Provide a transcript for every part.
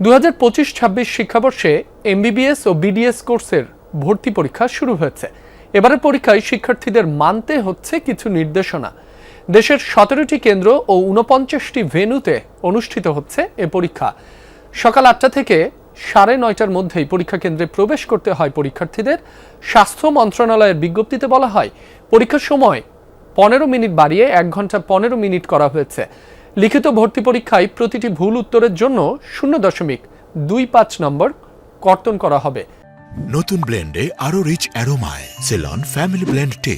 2025-26 শিক্ষাবর্ষে এমবিবিএস ও বিডিএস কোর্সের ভর্তি পরীক্ষা শুরু হয়েছে। এবারের পরীক্ষায় শিক্ষার্থীদের মানতে হচ্ছে কিছু নির্দেশনা। দেশের 17টি কেন্দ্র ও 49টি ভেন্যুতে অনুষ্ঠিত হচ্ছে এ পরীক্ষা। সকাল 8টা থেকে 9:30টার মধ্যেই পরীক্ষা কেন্দ্রে প্রবেশ করতে হয় পরীক্ষার্থীদের। স্বাস্থ্য মন্ত্রণালয়ের বিজ্ঞপ্তিতে বলা হয়, পরীক্ষার সময় 15 মিনিট বাড়িয়ে 1 ঘন্টা 15 মিনিট করা হয়েছে। লিখিত ভর্তি পরীক্ষায় প্রতিটি ভুল উত্তরের জন্য 0.25 নম্বর কর্তন করা হবে। নতুন ব্লেন্ডে আরো রিচ অ্যারোমায় সেলন ফ্যামিলি ব্লেন্ড টে।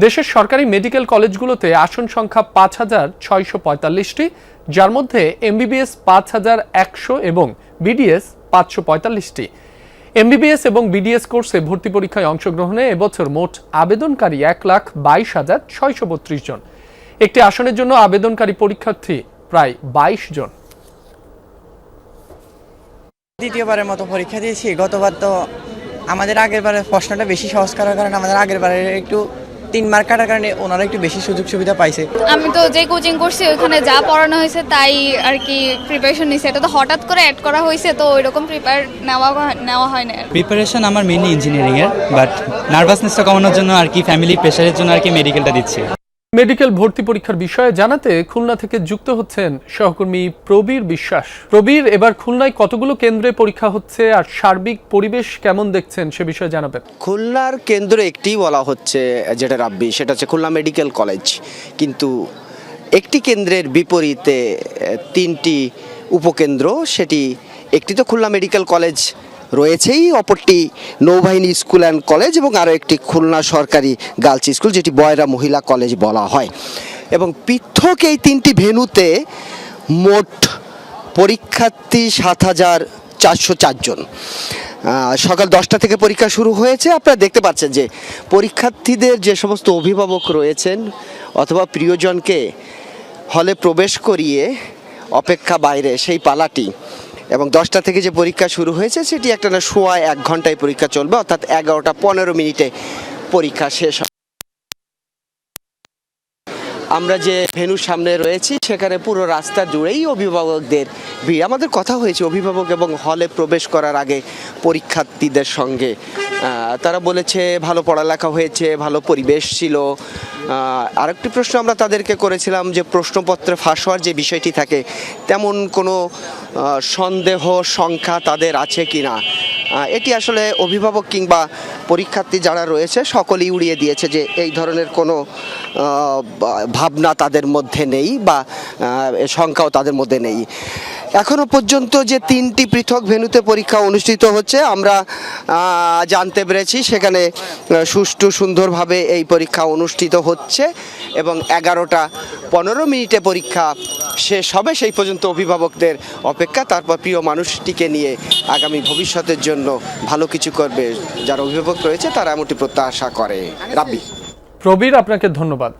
দেশের সরকারি মেডিকেল কলেজগুলোতে আসন সংখ্যা 5,645টি, যার মধ্যে এমবিবিএস 5,100 এবং বিডিএস 545টি। এমবিবিএস এবং বিডিএস কোর্সে ভর্তি পরীক্ষায় অংশগ্রহণে এবছর মোট আবেদনকারী 1,22,632 জন। একটি আসনের জন্য আবেদনকারী পরীক্ষার্থী প্রায় 22 জন। দ্বিতীয়বারের মতো পরীক্ষা দিয়েছি। গতবার তো আমাদের আগের বারের প্রশ্নটা বেশি সহজ করার কারণে আমাদের আগের বারের একটু 3 মার্ক কাটার কারণে ওনারা একটু বেশি সুযোগ সুবিধা পাইছে। আমি তো যে কোচিং করছি ওখানে যা পড়ানো হয়েছে তাই আর কি প্রিপারেশন নিয়েছি। এটা তো হঠাৎ করে অ্যাড করা হয়েছে, তো ওইরকম নেওয়া হয় না। প্রিপারেশন আমার মেইনলি ইঞ্জিনিয়ারিং এর, বাট নার্ভাসনেসটা কমানোর জন্য আর কি ফ্যামিলি প্রেশারের জন্য আর কি মেডিকেলটা দিচ্ছি। মেডিকেল ভর্তি পরীক্ষার বিষয়ে জানাতে খুলনা থেকে যুক্ত হচ্ছেন সহকর্মী প্রবীর বিশ্বাস। প্রবীর, এবার খুলনায় কতগুলো কেন্দ্রে পরীক্ষা হচ্ছে আর সার্বিক পরিবেশ কেমন দেখছেন সে বিষয়ে জানাবেন। খুলনার কেন্দ্র একটিই বলা হচ্ছে, যেটা রাব্বি, সেটা হচ্ছে খুলনা মেডিকেল কলেজ। কিন্তু একটি কেন্দ্রের বিপরীতে 3টি উপকেন্দ্র, সেটি একটি তো খুলনা মেডিকেল কলেজ রয়েছেই, অপরটি নৌবাহিনী স্কুল অ্যান্ড কলেজ এবং আরও একটি খুলনা সরকারি গার্লস স্কুল, যেটি বয়রা মহিলা কলেজ বলা হয়। এবং পৃথক এই 3টি ভেন্যুতে মোট পরীক্ষার্থী 7,404 জন। সকাল 10টা থেকে পরীক্ষা শুরু হয়েছে। আপনারা দেখতে পাচ্ছেন যে পরীক্ষার্থীদের যে সমস্ত অভিভাবক রয়েছেন অথবা প্রিয়জনকে হলে প্রবেশ করিয়ে অপেক্ষা বাইরে সেই পালাটি, এবং 10টা থেকে যে পরীক্ষা শুরু হয়েছে সেটি একটা না সোয়া 1 ঘন্টায় পরীক্ষা চলবে, অর্থাৎ 11টা 15 মিনিটে পরীক্ষা শেষ হবে। আমরা যে ভেন্যুর সামনে রয়েছি সেখানে পুরো রাস্তা জুড়েই অভিভাবকদের ভিড়। আমাদের কথা হয়েছে অভিভাবক এবং হলে প্রবেশ করার আগে পরীক্ষার্থীদের সঙ্গে। তারা বলেছে ভালো পড়ালেখা হয়েছে, ভালো পরিবেশ ছিল। আরেকটি প্রশ্ন আমরা তাদেরকে করেছিলাম যে প্রশ্নপত্রে ফাঁস হওয়ার যে বিষয়টি থাকে তেমন কোনো সন্দেহ সংখ্যা তাদের আছে কি না। এটি আসলে অভিভাবক কিংবা পরীক্ষার্থী যারা রয়েছে সকলেই উড়িয়ে দিয়েছে যে এই ধরনের কোনো ভাবনা তাদের মধ্যে নেই বা সংখ্যাও তাদের মধ্যে নেই। এখনো পর্যন্ত যে 3টি পৃথক ভেন্যুতে পরীক্ষা অনুষ্ঠিত হচ্ছে আমরা জানতে পেরেছি, সেখানে সুষ্ঠু সুন্দরভাবে এই পরীক্ষা অনুষ্ঠিত হচ্ছে এবং 11টা 15 মিনিটে পরীক্ষা শেষ হবে। সেই পর্যন্ত অভিভাবকদের অপেক্ষা, তারপর প্রিয় মানুষটিকে নিয়ে আগামী ভবিষ্যতের জন্য ভালো কিছু করবে যারা অভিভাবক রয়েছে তারা এমনটি প্রত্যাশা করে। রাব্বি। প্রবীর, আপনাকে ধন্যবাদ।